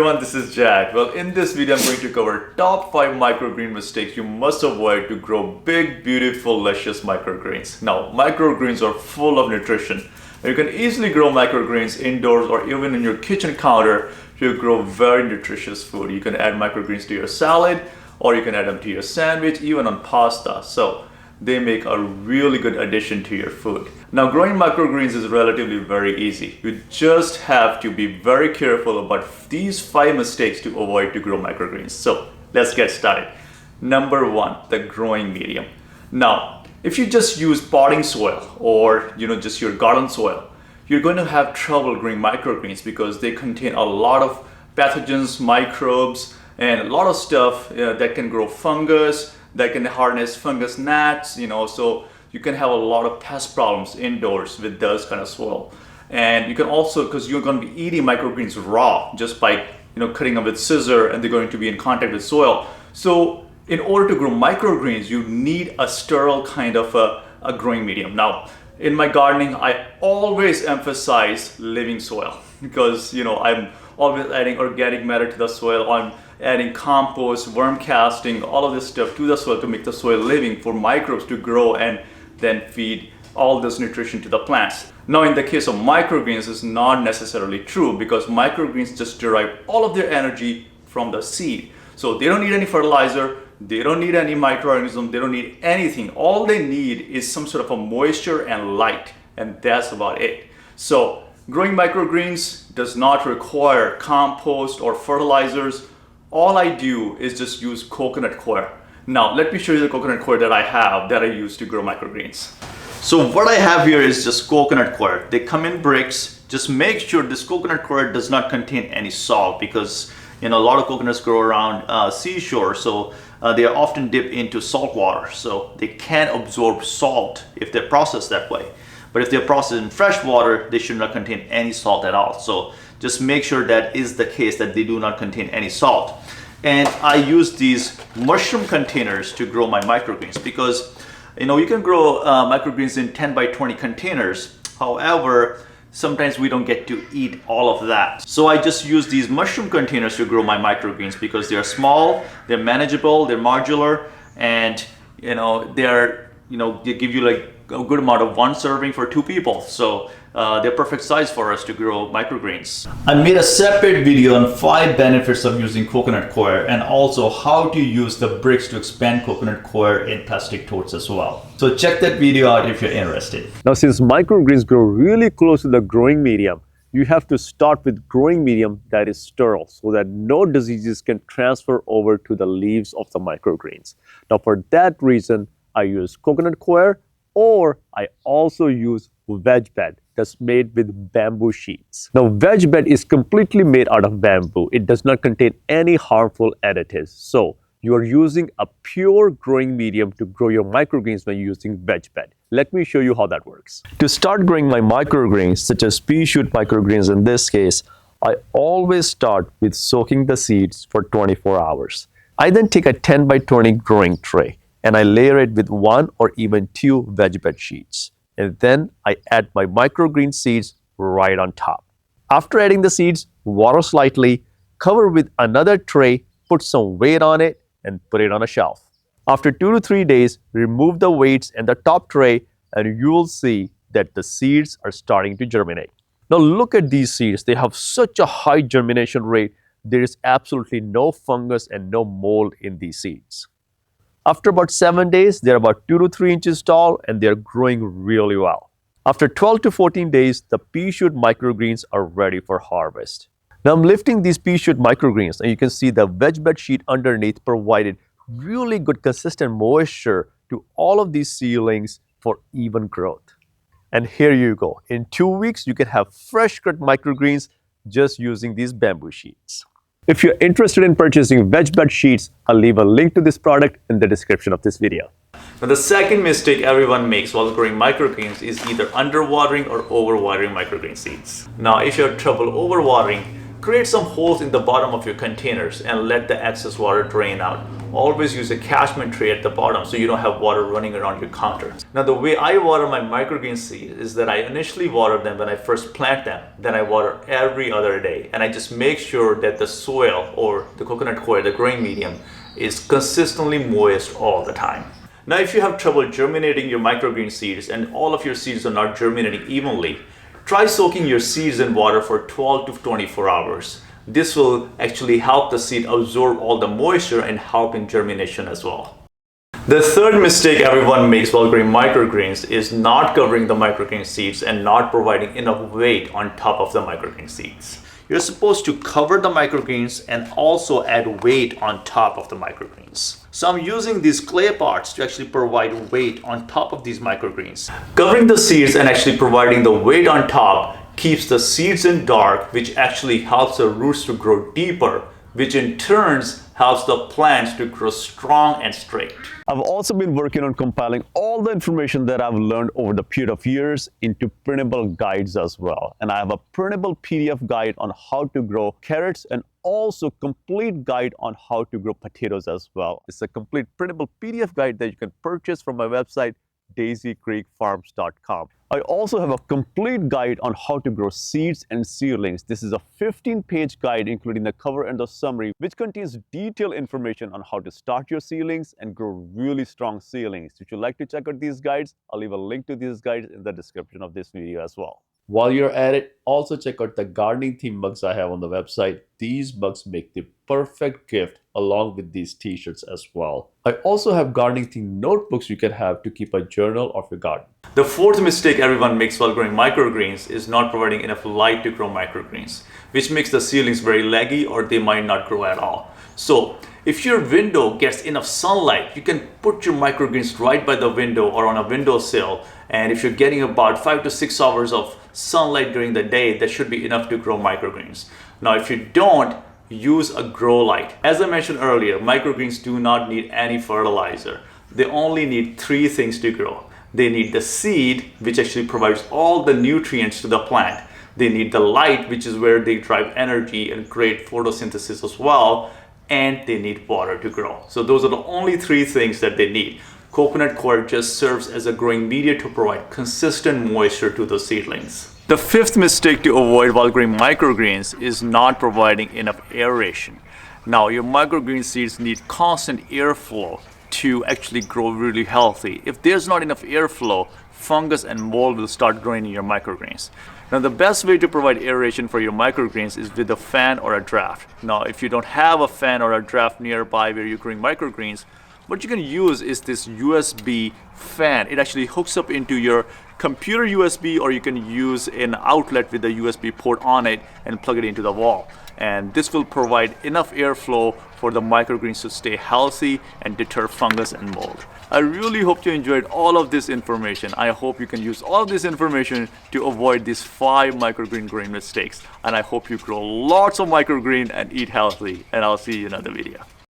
everyone, this is Jack. Well, in this video, I'm going to cover top 5 microgreen mistakes you must avoid to grow big, beautiful, luscious microgreens. Now, microgreens are full of nutrition. You can easily grow microgreens indoors or even in your kitchen counter to grow very nutritious food. You can add microgreens to your salad or you can add them to your sandwich, even on pasta. So they make a really good addition to your food. Now, growing microgreens is relatively very easy. You just have to be very careful about these 5 mistakes to avoid to grow microgreens. So let's get started. Number 1, the growing medium. Now, if you just use potting soil or just your garden soil, you're going to have trouble growing microgreens because they contain a lot of pathogens, microbes, and a lot of stuff that can grow fungus, that can harness fungus gnats, so you can have a lot of pest problems indoors with those kind of soil. And you can also, because you're going to be eating microgreens raw just by cutting them with scissor, and they're going to be in contact with soil. So in order to grow microgreens, you need a sterile kind of a growing medium. Now, in my gardening, I always emphasize living soil because I'm always adding organic matter to the soil. I'm adding compost, worm casting, all of this stuff to the soil to make the soil living for microbes to grow and then feed all this nutrition to the plants. Now, in the case of microgreens, it's not necessarily true because microgreens just derive all of their energy from the seed. So they don't need any fertilizer, they don't need any microorganism, they don't need anything. All they need is some sort of a moisture and light, and that's about it. So growing microgreens does not require compost or fertilizers. All I do is just use coconut coir. Now, let me show you the coconut coir that I use to grow microgreens. So what I have here is just coconut coir. They come in bricks. Just make sure this coconut coir does not contain any salt because a lot of coconuts grow around seashore, so they are often dipped into salt water. So they can absorb salt if they're processed that way. But if they're processed in fresh water, they should not contain any salt at all. So just make sure that is the case, that they do not contain any salt. And I use these mushroom containers to grow my microgreens because you can grow microgreens in 10 by 20 containers. However, sometimes we don't get to eat all of that. So I just use these mushroom containers to grow my microgreens because they're small, they're manageable, they're modular, and they give you like a good amount of 1 serving for 2 people. So they're perfect size for us to grow microgreens. I made a separate video on 5 benefits of using coconut coir and also how to use the bricks to expand coconut coir in plastic totes as well. So check that video out if you're interested. Now, since microgreens grow really close to the growing medium, you have to start with growing medium that is sterile so that no diseases can transfer over to the leaves of the microgreens. Now, for that reason, I use coconut coir, or I also use VegBed that's made with bamboo sheets. Now, VegBed is completely made out of bamboo. It does not contain any harmful additives. So you are using a pure growing medium to grow your microgreens when using VegBed. Let me show you how that works. To start growing my microgreens, such as pea shoot microgreens in this case, I always start with soaking the seeds for 24 hours. I then take a 10 by 20 growing tray and I layer it with 1 or even 2 VegBed sheets. And then I add my microgreen seeds right on top. After adding the seeds, water slightly, cover with another tray, put some weight on it, and put it on a shelf. After 2 to 3 days, remove the weights and the top tray, and you will see that the seeds are starting to germinate. Now look at these seeds. They have such a high germination rate. There is absolutely no fungus and no mold in these seeds. After about 7 days, they're about 2 to 3 inches tall and they're growing really well. After 12 to 14 days, the pea shoot microgreens are ready for harvest. Now I'm lifting these pea shoot microgreens and you can see the VegBed sheet underneath provided really good consistent moisture to all of these seedlings for even growth. And here you go. In 2 weeks, you can have fresh cut microgreens just using these bamboo sheets. If you're interested in purchasing VegBed sheets, I'll leave a link to this product in the description of this video. Now, the second mistake everyone makes while growing microgreens is either underwatering or overwatering microgreen seeds. Now, if you have trouble overwatering, create some holes in the bottom of your containers and let the excess water drain out. Always use a catchment tray at the bottom so you don't have water running around your counter. Now the way I water my microgreen seeds is that I initially water them when I first plant them. Then I water every other day, and I just make sure that the soil or the coconut coir, the growing medium, is consistently moist all the time. Now if you have trouble germinating your microgreen seeds and all of your seeds are not germinating evenly, try soaking your seeds in water for 12 to 24 hours. This will actually help the seed absorb all the moisture and help in germination as well. The third mistake everyone makes while growing microgreens is not covering the microgreen seeds and not providing enough weight on top of the microgreen seeds. You're supposed to cover the microgreens and also add weight on top of the microgreens. So I'm using these clay pots to actually provide weight on top of these microgreens. Covering the seeds and actually providing the weight on top keeps the seeds in dark, which actually helps the roots to grow deeper, which in turns helps the plants to grow strong and straight. I've also been working on compiling all the information that I've learned over the period of years into printable guides as well. And I have a printable PDF guide on how to grow carrots and also complete guide on how to grow potatoes as well. It's a complete printable PDF guide that you can purchase from my website, daisycreekfarms.com. I also have a complete guide on how to grow seeds and seedlings. This is a 15-page guide including the cover and the summary, which contains detailed information on how to start your seedlings and grow really strong seedlings. If you'd like to check out these guides, I'll leave a link to these guides in the description of this video as well. While you're at it, also check out the gardening theme mugs I have on the website. These mugs make the perfect gift along with these t-shirts as well. I also have gardening theme notebooks you can have to keep a journal of your garden. The fourth mistake everyone makes while growing microgreens is not providing enough light to grow microgreens, which makes the seedlings very leggy or they might not grow at all. So if your window gets enough sunlight, you can put your microgreens right by the window or on a windowsill. And if you're getting about 5 to 6 hours of sunlight during the day, that should be enough to grow microgreens. Now, if you don't, use a grow light. As I mentioned earlier, microgreens do not need any fertilizer. They only need 3 things to grow. They need the seed, which actually provides all the nutrients to the plant. They need the light, which is where they drive energy and create photosynthesis as well. And they need water to grow. So those are the only 3 things that they need. Coconut coir just serves as a growing media to provide consistent moisture to the seedlings. The fifth mistake to avoid while growing microgreens is not providing enough aeration. Now, your microgreen seeds need constant airflow to actually grow really healthy. If there's not enough airflow, fungus and mold will start growing in your microgreens. Now, the best way to provide aeration for your microgreens is with a fan or a draft. Now, if you don't have a fan or a draft nearby where you're growing microgreens, what you can use is this USB fan. It actually hooks up into your computer USB, or you can use an outlet with a USB port on it and plug it into the wall. And this will provide enough airflow for the microgreens to stay healthy and deter fungus and mold. I really hope you enjoyed all of this information. I hope you can use all of this information to avoid these 5 microgreen growing mistakes. And I hope you grow lots of microgreen and eat healthy. And I'll see you in another video.